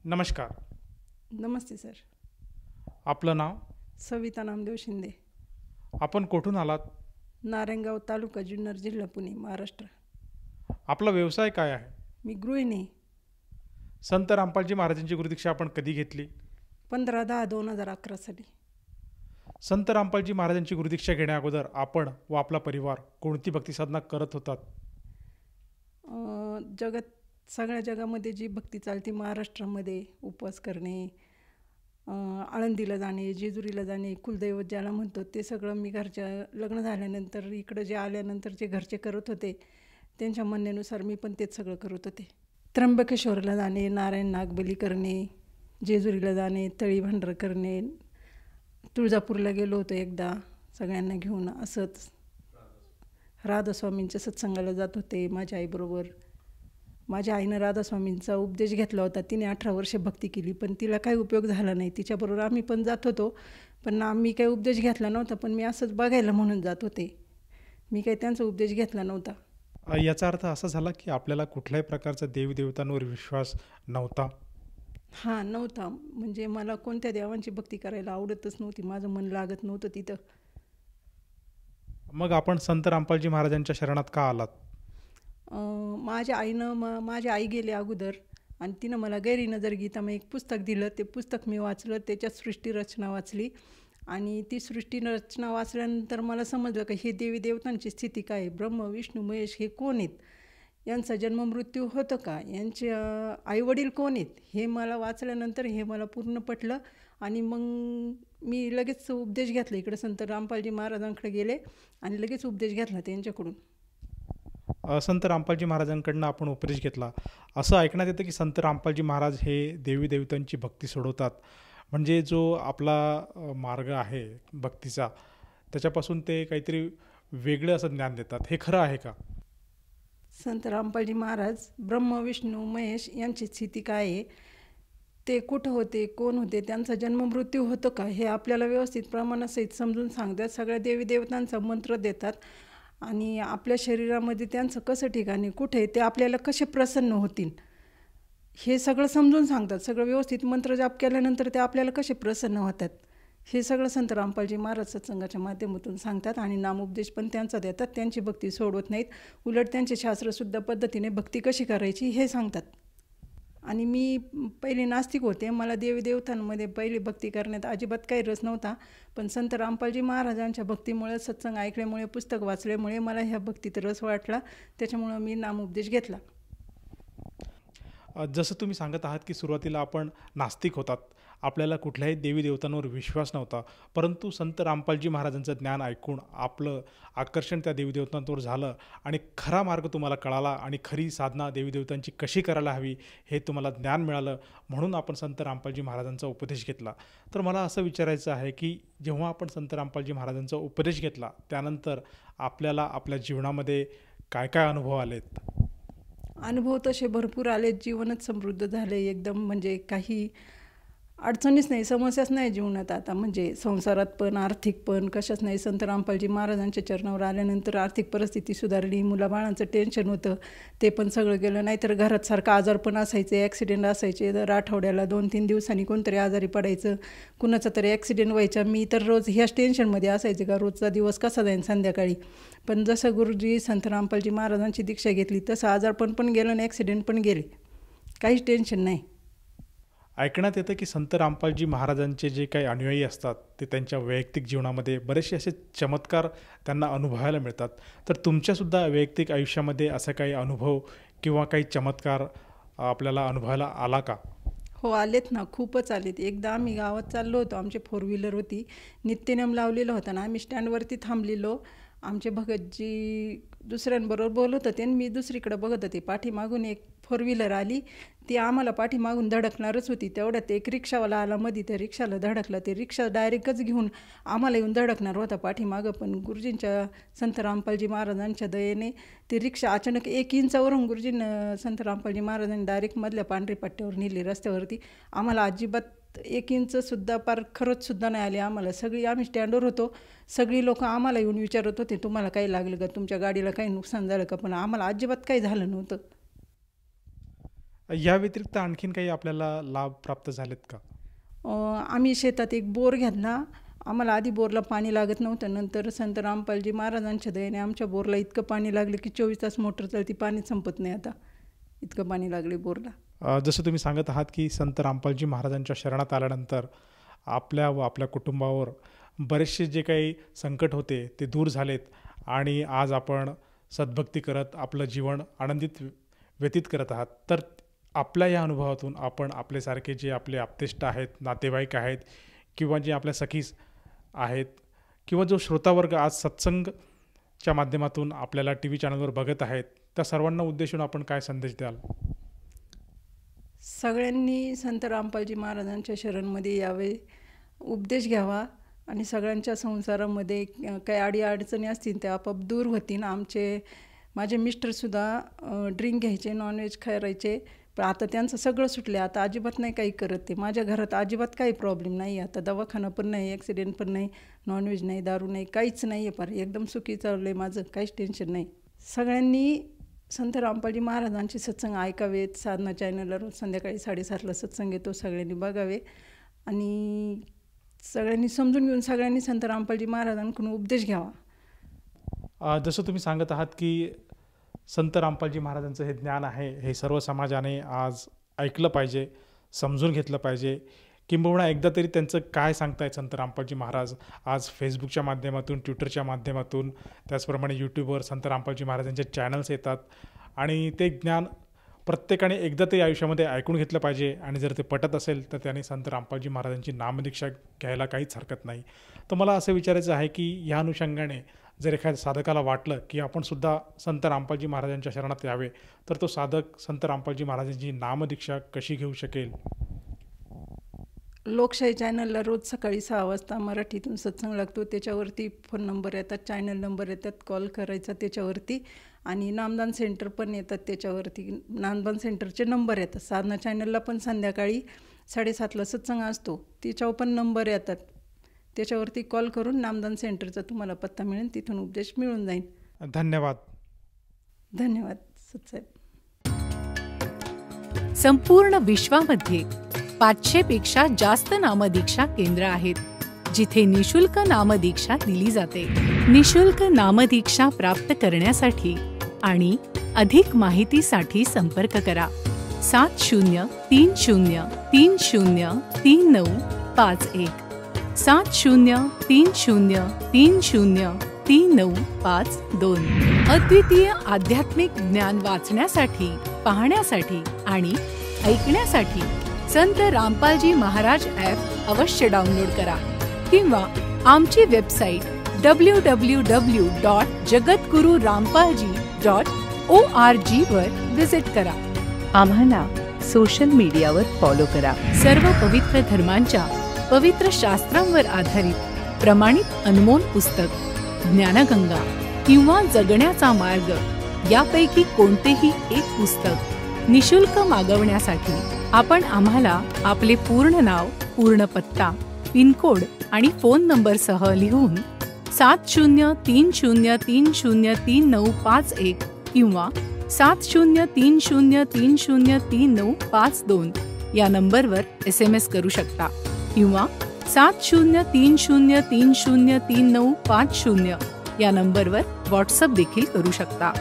नमस्कार. नमस्ते सर. आपलं नाव? सविता नामदेव शिंदे. आपण कुठून आलात? नारायणगाव तालुका जुन्नर जिल्हा पुणे महाराष्ट्र. आपला व्यवसाय काय आहे? मी गृहिणी. संत रामपालजी महाराजांची गुरुदीक्षा आपण कधी घेतली? 15/10/2011 साली. संत रामपालजी महाराजांची गुरुदीक्षा घेण्या अगोदर आपण व आपला परिवार कोणती भक्ती साधना करत होतात? जगात सगळ्या जगामध्ये जी भक्ती चालते महाराष्ट्रामध्ये उपवास करणे, आळंदीला जाणे, जेजुरीला जाणे, कुलदैवत ज्याला म्हणतो ते सगळं मी घरच्या लग्न झाल्यानंतर इकडं जे आल्यानंतर जे घरचे करत होते त्यांच्या म्हणण्यानुसार मी पण तेच सगळं करत होते. त्र्यंबकेश्वरला जाणे, नारायण नागबली करणे, जेजुरीला जाणे, तळी भांडर करणे, तुळजापूरला गेलो होतो एकदा सगळ्यांना घेऊन. असंच राधास्वामींच्या सत्संगाला जात होते माझ्या आईबरोबर. माझ्या आईनं राधास्वामींचा उपदेश घेतला होता. तिने 18 वर्षे भक्ती केली पण तिला काही उपयोग झाला नाही. तिच्याबरोबर आम्ही पण जात होतो पण आम्ही काही उपदेश घेतला नव्हता, पण मी असंच बघायला म्हणून जात होते. मी काही त्यांचा उपदेश घेतला नव्हता. याचा अर्थ असा झाला की आपल्याला कुठल्याही प्रकारचा देवदेवतांवर विश्वास नव्हता? हां, नव्हता. म्हणजे मला कोणत्या देवांची भक्ती करायला आवडतच नव्हती. माझं मन लागत नव्हतं तिथं. मग आपण संत रामपालजी महाराजांच्या शरणात का आलात? माझ्या आईनं माझी आई गेली अगोदर आणि तिनं मला गैरीनजर गीता मग एक पुस्तक दिलं. ते पुस्तक मी वाचलं. त्याच्यात सृष्टीरचना वाचली आणि ती सृष्टीरचना वाचल्यानंतर मला समजलं की हे देवी देवतांची स्थिती काय आहे. ब्रह्म विष्णू महेश हे कोण आहेत, यांचा जन्ममृत्यू होतं का, यांचे आईवडील कोण आहेत, हे मला वाचल्यानंतर हे मला पूर्ण पटलं. आणि मग मी लगेच उपदेश घेतला. इकडे संत रामपालजी महाराजांकडे गेले आणि लगेच उपदेश घेतला त्यांच्याकडून. संत रामपालजी महाराजांकडनं आपण उपदेश घेतला. असं ऐकण्यात येतं की संत रामपालजी महाराज हे देवी देवतांची भक्ती सोडवतात. म्हणजे जो आपला मार्ग आहे भक्तीचा त्याच्यापासून ते काहीतरी वेगळं असं ज्ञान देतात. हे खरं आहे का? संत रामपालजी महाराज ब्रह्म विष्णू महेश यांची स्थिती काय आहे, ते कुठं होते, कोण होते, त्यांचा जन्ममृत्यू होतो का, हे आपल्याला व्यवस्थित प्रमाणासहित समजून सांगतात. सगळ्या देवी देवतांचा मंत्र देतात आणि आपल्या शरीरामध्ये त्यांचं कसं ठिकाणी कुठे ते आपल्याला कसे प्रसन्न होतील हे सगळं समजून सांगतात. सगळं व्यवस्थित मंत्र जाप केल्यानंतर ते आपल्याला कसे प्रसन्न होतात हे सगळं संत रामपालजी महाराज सत्संगाच्या माध्यमातून सांगतात आणि नामोपदेश पण त्यांचा देतात. त्यांची भक्ती सोडवत नाहीत, उलट त्यांचे शास्त्रशुद्ध पद्धतीने भक्ती कशी करायची हे सांगतात. आणि मी पहिले नास्तिक होते. मला देवी देवतांमध्ये पहिली भक्ती करण्यात अजिबात काही रस नव्हता. पण संत रामपालजी महाराजांच्या भक्तीमुळे, सत्संग ऐकल्यामुळे, पुस्तक वाचल्यामुळे मला ह्या भक्तीत रस वाटला. त्याच्यामुळं मी नामोपदेश घेतला. जसं तुम्ही सांगत आहात की सुरुवातीला आपण नास्तिक होतात, आपल्याला कुठल्याही देवी देवतांवर विश्वास नव्हता, परंतु संत रामपालजी महाराजांचं ज्ञान ऐकून आपलं आकर्षण त्या देवी देवतांवर झालं आणि खरा मार्ग तुम्हाला कळाला आणि खरी साधना देवी देवतांची कशी करायला हवी हे तुम्हाला ज्ञान मिळालं. म्हणून आपण संत रामपालजी महाराजांचा उपदेश घेतला. तर मला असं विचारायचं आहे की जेव्हा आपण संत रामपालजी महाराजांचा उपदेश घेतला त्यानंतर आपल्याला आपल्या जीवनामध्ये काय काय अनुभव आलेत? अनुभव तसे भरपूर आले. जीवनच समृद्ध झाले एकदम. म्हणजे काही अडचणीच नाही, समस्याच नाही जीवनात आता. म्हणजे संसारात पण, आर्थिक पण, कशाच नाही. संत रामपालजी महाराजांच्या चरणावर आल्यानंतर आर्थिक परिस्थिती सुधारली. मुलाबाळांचं टेन्शन होतं ते पण सगळं गेलं. नाहीतर घरात सारखं आजार पण असायचे, ॲक्सिडेंट असायचे. दर आठवड्याला 2-3 दिवसांनी कोणतरी आजारी पडायचं, कुणाचा तरी ॲक्सिडेंट व्हायचा. मी तर रोज ह्याच टेन्शनमध्ये असायचे का रोजचा दिवस कसा जाईल संध्याकाळी. पण जसं गुरुजी संत रामपालजी महाराजांची दीक्षा घेतली तसं आजारपण पण गेलं आणि ॲक्सिडेंट पण गेले. काहीच टेन्शन नाही. ऐकण्यात येतं की संत रामपालजी महाराजांचे जे काही अनुयायी असतात ते त्यांच्या वैयक्तिक जीवनामध्ये बरेचसे असे चमत्कार त्यांना अनुभवायला मिळतात. तर तुमच्यासुद्धा वैयक्तिक आयुष्यामध्ये असा काही अनुभव किंवा काही चमत्कार आपल्याला अनुभवायला आला का? हो, आलेत ना, खूपच आलेत. एकदा आम्ही गावात चाललो होतो. आमची 4 व्हीलर होती. नित्यनेम लावलेला होता ना, आम्ही स्टँडवरती थांबलेलो. आमचे भगतजी दुसऱ्यांबरोबर बोलत होते आणि मी दुसरीकडे बघत होते. पाठीमागून एक 4 व्हीलर आली. ती आम्हाला पाठीमागून धडकणारच होती. तेवढ्यात एक रिक्षावाला आला मध्ये, त्या रिक्षाला धडकला. ते रिक्षा डायरेक्टच घेऊन आम्हाला येऊन धडकणार होता पाठीमागं. पण गुरुजींच्या संत रामपालजी महाराजांच्या दयेने ती रिक्षा अचानक 1 इंचावरून गुरुजींना संत रामपालजी महाराजांनी डायरेक्ट मधल्या पांढरी पट्ट्यावर नेली रस्त्यावरती. आम्हाला अजिबात 1 इंचसुद्धा पार खरंचसुद्धा नाही आली आम्हाला. सगळी आम्ही स्टँडवर होतो. सगळी लोकं आम्हाला येऊन विचारत होते, तुम्हाला काही लागलं का, तुमच्या गाडीला काही नुकसान झालं का, पण आम्हाला अजिबात काही झालं नव्हतं. या व्यतिरिक्त आणखीन काही आपल्याला लाभ प्राप्त झालेत का? आम्ही शेतात एक बोर घेतला. आम्हाला आधी बोरला पाणी लागत नव्हतं. नंतर संत रामपालजी महाराजांच्या दयेने आमच्या बोरला इतकं पाणी लागलं की 24 तास मोटर चालती, पाणी संपत नाही आता, इतकं पाणी लागले बोरला. जसं तुम्ही सांगत आहात की संत रामपालजी महाराजांच्या शरणात आल्यानंतर आपल्या व आपल्या कुटुंबावर बरेचसे जे काही संकट होते ते दूर झालेत आणि आज आपण सद्भक्ती करत आपलं जीवन आनंदित व्यतीत करत आहात. तर आपल्या या अनुभवातून आपण आपल्यासारखे जे आपले आप्तेष्ट आहेत, नातेवाईक आहेत किंवा जे आपल्या सखीस आहेत किंवा जो श्रोतावर्ग आज सत्संगच्या माध्यमातून आपल्याला TV चॅनलवर बघत आहेत, त्या सर्वांना उद्देशून आपण काय संदेश द्याल? सगळ्यांनी संत रामपालजी महाराजांच्या शरणमध्ये यावे, उपदेश घ्यावा आणि सगळ्यांच्या संसारामध्ये काही अडीअडचणी असतील त्या आपोआप दूर होतील. माझे मिस्टरसुद्धा ड्रिंक घ्यायचे, नॉनव्हेज खायचे, पण आता त्यांचं सगळं सुटले. आता अजिबात नाही काही करत ते. माझ्या घरात अजिबात काही प्रॉब्लेम नाही. आता दवाखाना पण नाही, ॲक्सिडेंट पण नाही, नॉनव्हेज नाही, दारू नाही, काहीच नाही आहे. फार एकदम सुखी चाललं आहे माझं, काहीच टेन्शन नाही. सगळ्यांनी संत रामपालजी महाराजांचे सत्संग ऐकावेत. साधना चॅनलला रोज संध्याकाळी 7:30ला सत्संग येतो, सगळ्यांनी बघावे आणि सगळ्यांनी समजून घेऊन सगळ्यांनी संत रामपालजी महाराजांकडून उपदेश घ्यावा. जसं तुम्ही सांगत आहात की संत रामपालजी महाराजांचं हे ज्ञान आहे, हे सर्व समाजाने आज ऐकलं पाहिजे, समजून घेतलं पाहिजे. किंबहुना एकदा तरी त्यांचं काय सांगतायत संत रामपालजी महाराज आज फेसबुकच्या माध्यमातून, ट्विटरच्या माध्यमातून, त्याचप्रमाणे यूट्यूबवर संत रामपालजी महाराजांचे चॅनल्स येतात आणि ते ज्ञान प्रत्येकाने एकदा तरी आयुष्यामध्ये ऐकून घेतलं पाहिजे आणि जर ते पटत असेल तर त्याने संत रामपालजी महाराजांची नामदीक्षा घ्यायला काहीच हरकत नाही. तर मला असं विचारायचं आहे की ह्या अनुषंगाने जर एखाद्या साधकाला वाटलं की आपण सुद्धा संत रामपालजी महाराजांच्या शरणात यावे, तर तो साधक संत रामपालजी महाराजांची नामदीक्षा कशी घेऊ शकेल? लोकशाही चॅनलला रोज सकाळी 6 वाजता मराठीतून सत्संग लागतो. त्याच्यावरती फोन नंबर येतात, चॅनल नंबर येतात, कॉल करायचा त्याच्यावरती आणि नामदान सेंटर पण येतात त्याच्यावरती. नामदान सेंटरचे नंबर येतात. साधना चॅनलला पण संध्याकाळी 7:30ला सत्संग असतो, त्याच्यावर पण नंबर येतात. त्याच्यावरती कॉल करून नामदान सेंटरचा तुम्हाला पत्ता मिळेल, तिथून उपदेश मिळून जाईल. धन्यवाद. धन्यवाद सतसाहेब. संपूर्ण विश्वामध्ये 500 पेक्षा जास्त नामदीक्षा केंद्र आहेत, जिथे निशुल्क नामदीक्षा दिली जाते. निशुल्क नामदीक्षा प्राप्त करण्यासाठी आणि अधिक माहितीसाठी संपर्क करा 7030303951 7030303952. अद्वितीय आध्यात्मिक ज्ञान वाचण्यासाठी, पाहण्यासाठी आणि ऐकण्यासाठी संत रामपालजी महाराज ॲप अवश्य डाउनलोड करा किंवा आमची वेबसाईट www.jagatgururampalji.org वर व्हिजिट करा. आम्हाला सोशल मीडियावर फॉलो करा. सर्व पवित्र धर्मांच्या पवित्र शास्त्रांवर आधारित प्रमाणित अनमोल पुस्तक ज्ञानगंगा किंवा जगण्याचा मार्ग यापैकी कोणतेही एक पुस्तक निशुल्क मागवण्यासाठी आपण आम्हाला आपले पूर्ण नाव, पूर्ण पत्ता, पिनकोड आणि फोन नंबरसह लिहून 7030303951 किंवा 7030303952 या नंबरवर SMS करू शकता किंवा 7030303950 या नंबरवर व्हॉट्सअप देखील करू शकता.